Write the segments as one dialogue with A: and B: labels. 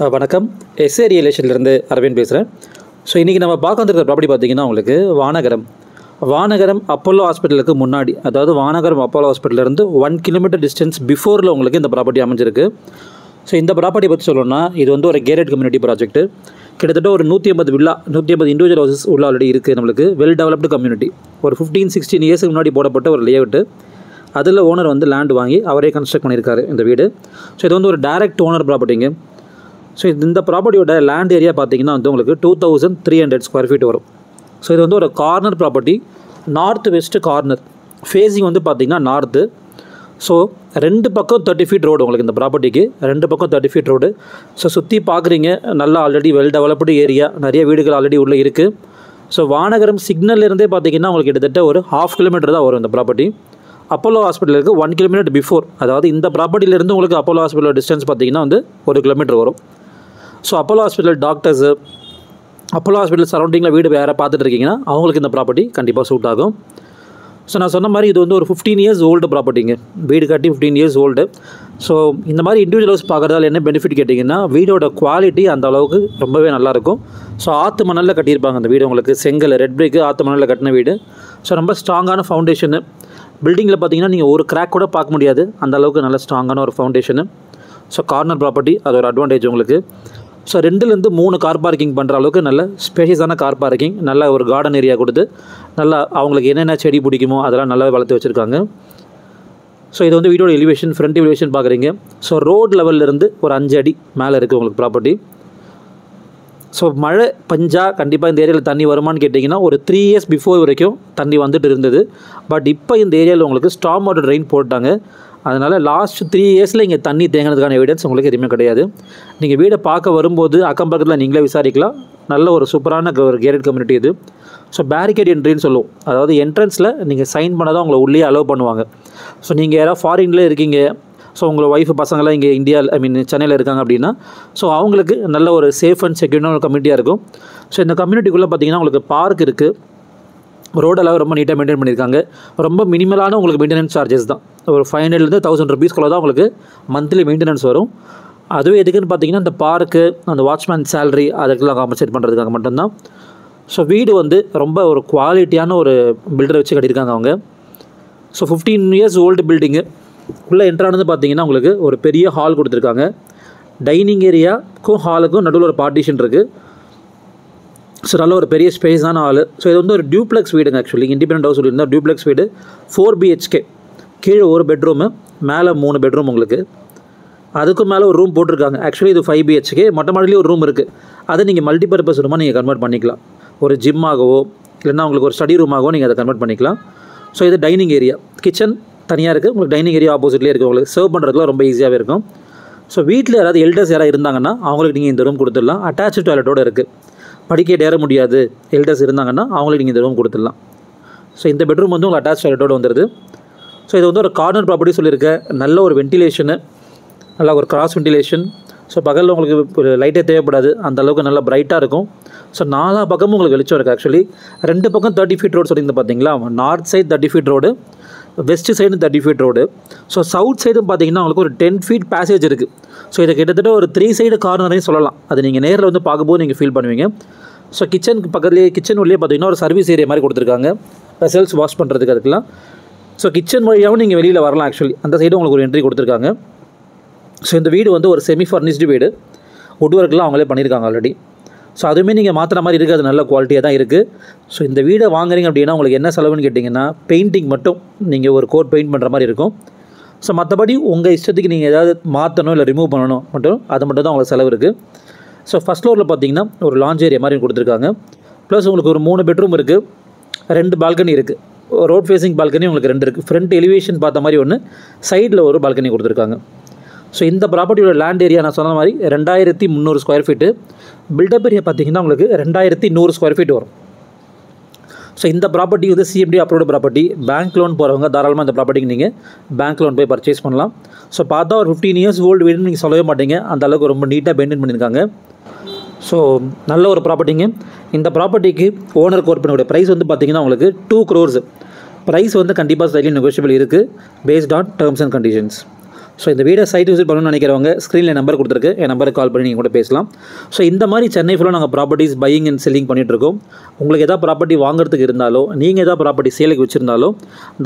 A: வணக்கம். S A real எஸ்டேட்லேருந்து Aravind பேசுகிறேன். So இன்றைக்கி நம்ம பார்க்க வந்திருக்கிற ப்ராப்பர்ட்டி பார்த்திங்கன்னா உங்களுக்கு வானகரம் அப்போலோ ஹாஸ்பிட்டலுக்கு முன்னாடி, அதாவது வானகரம் அப்போலோ ஹாஸ்பிட்டலேருந்து 1 கிலோமீட்டர் டிஸ்டன்ஸ் பிஃபோரில் உங்களுக்கு இந்த ப்ராப்பர்ட்டி அமைஞ்சிருக்கு. ஸோ இந்த ப்ராப்பர்ட்டி பற்றி சொல்லணும்னா இது வந்து ஒரு கேட்டட் கம்யூனிட்டி ப்ராஜெக்ட். கிட்டத்தட்ட ஒரு 150 இண்டிவிஜுவல் ஹவுசஸ் உள்ள ஆல்ரெடி இருக்குது. நம்மளுக்கு வெல் டெவலப்டு கம்யூனிட்டி. ஒரு 15-16 இயர்ஸுக்கு முன்னாடி போடப்பட்ட ஒரு லேஅவுட்டு. அதில் ஓனர் வந்து லேண்ட் வாங்கி அவரே கன்ஸ்ட்ரக்ட் பண்ணியிருக்காரு இந்த வீடு. ஸோ இது வந்து ஒரு டைரக்ட் ஓனர் ப்ராப்பர்ட்டிங்க. ஸோ இந்த ப்ராப்பர்ட்டியோட லேண்ட் ஏரியா பார்த்திங்கன்னா வந்து உங்களுக்கு 2300 ஸ்கொயர் ஃபீட் வரும். ஸோ இது வந்து ஒரு corner property, north west corner. Facing வந்து பார்த்திங்கன்னா நார்த்து. ஸோ 2 பக்கம் 30 ஃபீட் ரோடு உங்களுக்கு இந்த ப்ராப்பர்ட்டிக்கு 2 பக்கம் 30 ஃபீட் ரோடு. ஸோ சுற்றி பார்க்குறீங்க, நல்லா ஆல்ரெடி வெல் டெவலப்டு ஏரியா, நிறைய வீடுகள் ஆல்ரெடி உள்ளே இருக்குது. ஸோ வானகரம் சிக்னல்லேருந்தே பார்த்திங்கன்னா உங்களுக்கு கிட்டத்தட்ட ஒரு 1/2 கிலோமீட்டர் தான் வரும் இந்த ப்ராப்பர்ட்டி. அப்போலோ ஹாஸ்பிட்டலுக்கு 1 கிலோமீட்டர் பிஃபோர், அதாவது இந்த ப்ராப்பர்ட்டியிலேருந்து உங்களுக்கு அப்போலோ ஹாஸ்பிட்டல் டிஸ்டன்ஸ் பார்த்திங்கன்னா வந்து 1 கிலோமீட்டர் வரும். So Apollo hospital doctors, Apollo hospital சரௌண்டிங்கில் வீடு வேறு பார்த்துட்டு இருக்கீங்கன்னா அவங்களுக்கு இந்த ப்ராப்பர்ட்டி கண்டிப்பாக சூட் ஆகும். ஸோ நான் சொன்ன மாதிரி இது வந்து ஒரு 15 இயர்ஸ் ஓல்டு ப்ராப்பர்ட்டிங்க. வீடு கட்டி 15 இயர்ஸ் ஓல்டு. ஸோ இந்த மாதிரி இண்டிவிஜுவல் ஹவுஸ் பார்க்குறதால என்ன பெனிஃபிட் கேட்டிங்கன்னா, வீடோட குவாலிட்டி அந்த அளவுக்கு ரொம்பவே நல்லாயிருக்கும். ஸோ ஆற்று மணலில் கட்டியிருப்பாங்க அந்த வீடு உங்களுக்கு. செங்கல் ரெட் பிரிக்கு ஆற்று மணலில் கட்டின வீடு. ஸோ ரொம்ப ஸ்ட்ராங்கான ஃபவுண்டேஷனு. பில்டிங்கில் பார்த்தீங்கன்னா நீங்கள் ஒரு கிராக் கூட பார்க்க முடியாது, அந்த அளவுக்கு நல்ல ஸ்ட்ராங்கான ஒரு ஃபவுண்டேஷனு. ஸோ கார்னர் ப்ராப்பர்ட்டி, அது ஒரு அட்வான்டேஜ் உங்களுக்கு. ஸோ 2லேருந்து 3 கார் பார்க்கிங் பண்ணுற அளவுக்கு நல்ல ஸ்பேஷியஸான கார் பார்க்கிங், நல்ல ஒரு கார்டன் ஏரியா கொடுத்து நல்லா அவங்களுக்கு என்னென்ன செடி பிடிக்குமோ அதெல்லாம் நல்லா வளர்த்து வச்சுருக்காங்க. ஸோ இது வந்து வீடோட எலிவேஷன், ஃப்ரண்ட் எலிவேஷன் பார்க்குறீங்க. ஸோ ரோட் லெவல்லேருந்து ஒரு 5 அடி மேலே இருக்குது உங்களுக்கு ப்ராப்பர்ட்டி. ஸோ மழை பஞ்சா கண்டிப்பாக இந்த ஏரியாவில் தண்ணி வருமானு கேட்டிங்கன்னா ஒரு 3 இயர்ஸ் பிஃபோர் வரைக்கும் தண்ணி வந்துட்டு இருந்தது. பட் இப்போ இந்த ஏரியாவில் உங்களுக்கு ஸ்டார்ம் வாட்டர் ட்ரெயின் போட்டாங்க. அதனால் லாஸ்ட் 3 இயர்ஸில் இங்கே தண்ணி தேங்கினதுக்கான எவிடன்ஸ் உங்களுக்கு எதுவுமே கிடையாது. நீங்கள் வீடை பார்க்க வரும்போது அக்கம் பக்கத்தில் நீங்களே விசாரிக்கலாம். நல்ல ஒரு சூப்பரான ஒரு கேட்டட் கம்யூனிட்டி இது. ஸோ பேரிகேட் என்ட்ரின்னு சொல்லுவோம், அதாவது என்ட்ரன்ஸில் நீங்கள் சைன் பண்ண தான் உங்களை உள்ளே அலோவ் பண்ணுவாங்க. ஸோ நீங்கள் யாராவது ஃபாரின்லேயே இருக்கீங்க, ஸோ உங்கள் ஒய்ஃபு பசங்களாம் இங்கே சென்னையில் இருக்காங்க அப்படின்னா ஸோ அவங்களுக்கு நல்ல ஒரு சேஃப் அண்ட் செக்யூரான ஒரு கம்யூனிட்டியாக இருக்கும். ஸோ இந்த கம்யூனிட்டிக்குள்ளே பார்த்திங்கன்னா உங்களுக்கு பார்க் இருக்குது. ரோடெல்லாம் ரொம்ப நீட்டாக மெயின்டைன் பண்ணியிருக்காங்க. ரொம்ப மினிமலான உங்களுக்கு மெயின்டெனன்ஸ் சார்ஜஸ் தான். ஒரு 500 to 1000 rupees தான் உங்களுக்கு மந்த்லி மெயின்டெனன்ஸ் வரும். அதுவே எதுக்குன்னு பார்த்தீங்கன்னா இந்த பார்க்கு, அந்த வாட்ச்மேன் சேலரி அதுக்கெல்லாம் காம்பன்சேட் பண்ணுறதுக்காக மட்டும்தான். ஸோ வீடு வந்து ரொம்ப ஒரு குவாலிட்டியான ஒரு பில்டரை வச்சு கட்டியிருக்காங்க அவங்க. So 15 years old building. உள்ளே என்ட்ரானது பார்த்தீங்கன்னா உங்களுக்கு ஒரு பெரிய ஹால் கொடுத்துருக்காங்க. டைனிங் ஏரியாவுக்கும் ஹாலுக்கும் நடுவில் ஒரு பார்ட்டிஷன் இருக்குது. ஸோ நல்ல ஒரு பெரிய ஸ்பேஸான ஹால். ஸோ இது வந்து ஒரு டியூப்ளெக்ஸ் வீடுங்க. ஆக்சுவலி இண்டிபெண்டன்ட் ஹவுஸ் இருந்தால் டியூப்ளெக்ஸ் வீடு. 4 BHK, கீழே ஒரு பெட்ரூமு, மேலே 3 பெட்ரூம் உங்களுக்கு. அதுக்கும் மேலே ஒரு ரூம் போட்டிருக்காங்க. ஆக்சுவலி இது 5 BHK. மொட்டை மாடிலேயே ஒரு ரூம் இருக்குது. அதை நீங்கள் மல்டிபர்பஸ் ரூமாக நீங்கள் கன்வெர்ட் பண்ணிக்கலாம். ஒரு ஜிம்மாகவோ இல்லைன்னா உங்களுக்கு ஒரு ஸ்டடி ரூமாகவோ நீங்கள் அதை கன்வெர்ட் பண்ணிக்கலாம். ஸோ இது டைனிங் ஏரியா. கிச்சன் தனியாக இருக்குது, உங்களுக்கு டைனிங் ஏரியா ஆப்போசிட்லேயே இருக்குது. உங்களுக்கு சர்வ் பண்ணுறதுலாம் ரொம்ப ஈஸியாகவே இருக்கும். ஸோ வீட்டில் யாராவது எல்டர்ஸ் யாராவது இருந்தாங்கன்னா அவங்களுக்கு நீங்கள் இந்த ரூம் கொடுத்துடலாம். அட்டாச்சு டாய்லெட்டோடு இருக்குது. படிக்க ஏற முடியாது எல்டர்ஸ் இருந்தாங்கன்னா அவங்களுக்கு நீங்கள் இந்த ரூம் கொடுத்துடலாம். ஸோ இந்த பெட்ரூம் வந்து உங்களுக்கு அட்டாச் டாய்லெட்டோடு வந்துடுது. ஸோ இது வந்து ஒரு கார்னர் ப்ராப்பர்ட்டி சொல்லியிருக்கேன். நல்ல ஒரு வென்டிலேஷனு, நல்லா ஒரு கிராஸ் வென்டிலேஷன். ஸோ பகலில் உங்களுக்கு ஒரு லைட்டே தேவைப்படாது, அந்த அளவுக்கு நல்லா பிரைட்டாக இருக்கும். ஸோ 4 பக்கமும் உங்களுக்கு வெளிச்சம் இருக்குது. ஆக்சுவலி 2 பக்கம் 30 ஃபீட் ரோடு சொல்லியிருந்தேன் பார்த்தீங்களா. North side 30 feet road, west side 30 feet road. So south சைடும் பார்த்தீங்கன்னா உங்களுக்கு ஒரு 10 ஃபீட் பேசேஜ் இருக்குது. ஸோ இதை கிட்டத்தட்ட ஒரு 3 சைடு கார்னரையும் சொல்லலாம். அது நீங்கள் நேரில் வந்து பார்க்கும்போது நீங்கள் ஃபீல் பண்ணுவீங்க. ஸோ கிச்சனுக்கு பக்கத்துலேயே, கிச்சன் உள்ளே பார்த்தீங்கன்னா ஒரு சர்வீஸ் ஏரியா மாதிரி கொடுத்துருக்காங்க, வெசல்ஸ் வாஷ் பண்ணுறதுக்கு அதுக்கெலாம். ஸோ கிச்சன் வழியாகவும் நீங்கள் வெளியில் வரலாம். ஆக்சுவலி அந்த சைடும் உங்களுக்கு ஒரு என்ட்ரி கொடுத்துருக்காங்க. ஸோ இந்த வீடு வந்து ஒரு செமி ஃபர்னிஷ்டு வீடு. வுட் ஒர்க்லாம் அவங்களே பண்ணியிருக்காங்க ஆல்ரெடி. ஸோ அதுவுமே நீங்கள் மாற்றுற மாதிரி இருக்குது, அது நல்ல குவாலிட்டியாக தான் இருக்குது. ஸோ இந்த வீடை வாங்குறீங்க அப்படின்னா உங்களுக்கு என்ன செலவுன்னு கேட்டிங்கன்னா, பெயிண்டிங் மட்டும் நீங்கள் ஒரு கோட் பெயிண்ட் பண்ணுற மாதிரி இருக்கும். ஸோ மற்றபடி உங்கள் இஷ்டத்துக்கு நீங்கள் ஏதாவது மாற்றணும் இல்லை ரிமூவ் பண்ணணும் மட்டும் அது மட்டும் தான் உங்களுக்கு செலவு இருக்குது. ஸோ ஃபஸ்ட் ஃப்ளோரில் பார்த்தீங்கன்னா ஒரு லாஞ்ச் ஏரியா மாதிரி கொடுத்துருக்காங்க. ப்ளஸ் உங்களுக்கு ஒரு 3 பெட்ரூம் இருக்குது, 2 பால்கனி இருக்குது. ரோட் ஃபேஸிங் பால்கனி உங்களுக்கு 2 இருக்குது. ஃப்ரண்ட் எலிவேஷன் பார்த்த மாதிரி ஒன்று, சைடில் ஒரு பால்கனி கொடுத்துருக்காங்க. ஸோ இந்த ப்ராப்பர்ட்டியோட லேண்ட் ஏரியா நான் சொன்ன மாதிரி 2300 ஸ்கொயர் ஃபீட்டு. பில்டப் ஏரியா பார்த்தீங்கன்னா உங்களுக்கு 2100 ஸ்கொயர் ஃபீட் வரும். ஸோ இந்த ப்ராப்பர்ட்டி வந்து CMD approved property. Bank loan போகிறவங்க தாராளமாக இந்த ப்ராப்பர்ட்டிக்கு நீங்கள் பேங்க் லோன் போய் பர்ச்சேஸ் பண்ணலாம். ஸோ பார்த்தா ஒரு 15 இயர்ஸ் ஓல்டு வீடுன்னு நீங்கள் சொல்லவே மாட்டீங்க, அந்த அளவுக்கு ரொம்ப நீட்டாக மெயின்டைன் பண்ணியிருக்காங்க. ஸோ நல்ல ஒரு ப்ராப்பர்ட்டிங்க. இந்த ப்ராப்பர்ட்டிக்கு ஓனர் கோட் பண்ணக்கூடிய ப்ரைஸ் வந்து பார்த்திங்கன்னா உங்களுக்கு 2 crores. ப்ரைஸ் வந்து கண்டிப்பாக ஸ்லைட்லி நெகோஷியபிள் இருக்குது, based on terms and conditions. So இந்த வீடியோ சைட் விசிட் பண்ணணும்னு நினைக்கிறவங்க ஸ்க்ரீனில் நம்பர் கொடுத்துருக்கு, என் நம்பருக்கு கால் பண்ணி நீங்கள் கூட பேசலாம். ஸோ இந்த மாதிரி சென்னை ஃபுல்லாக நாங்கள் ப்ராப்பர்ட்டிஸ் பையிங் அண்ட் செல்லிங் பண்ணிகிட்ருக்கோம். உங்களுக்கு எதாவது ப்ராப்பர்ட்டி வாங்குறதுக்கு இருந்தாலோ, நீங்கள் எதாவது ப்ராப்பர்ட்டி சேலுக்கு வச்சுருந்தாலோ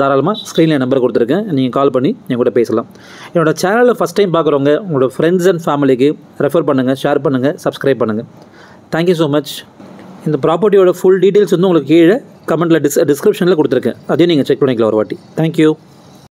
A: தாராளமாக ஸ்க்ரீனில் நம்பர் கொடுத்துருக்கேன், நீங்கள் கால் பண்ணி நீங்கள் கூட பேசலாம். என்னோடய சேனலில் ஃபஸ்ட் டைம் பார்க்குறவங்க உங்களோட ஃப்ரெண்ட்ஸ் அண்ட் ஃபேமிலிக்கு ரெஃபர் பண்ணுங்கள், ஷேர் பண்ணுங்கள், சப்ஸ்கிரைப் பண்ணுங்கள். Thank you so much. இந்த ப்ராப்பர்ட்டியோட ஃபுல் டீட்டெயில்ஸ் வந்து உங்களுக்கு கீழே கமெண்ட்டில் டிஸ்கிரிப்ஷனில் கொடுத்துருக்கேன், அதையும் நீங்கள் செக் பண்ணிக்கலாம் ஒரு வாட்டி. தேங்க்யூ.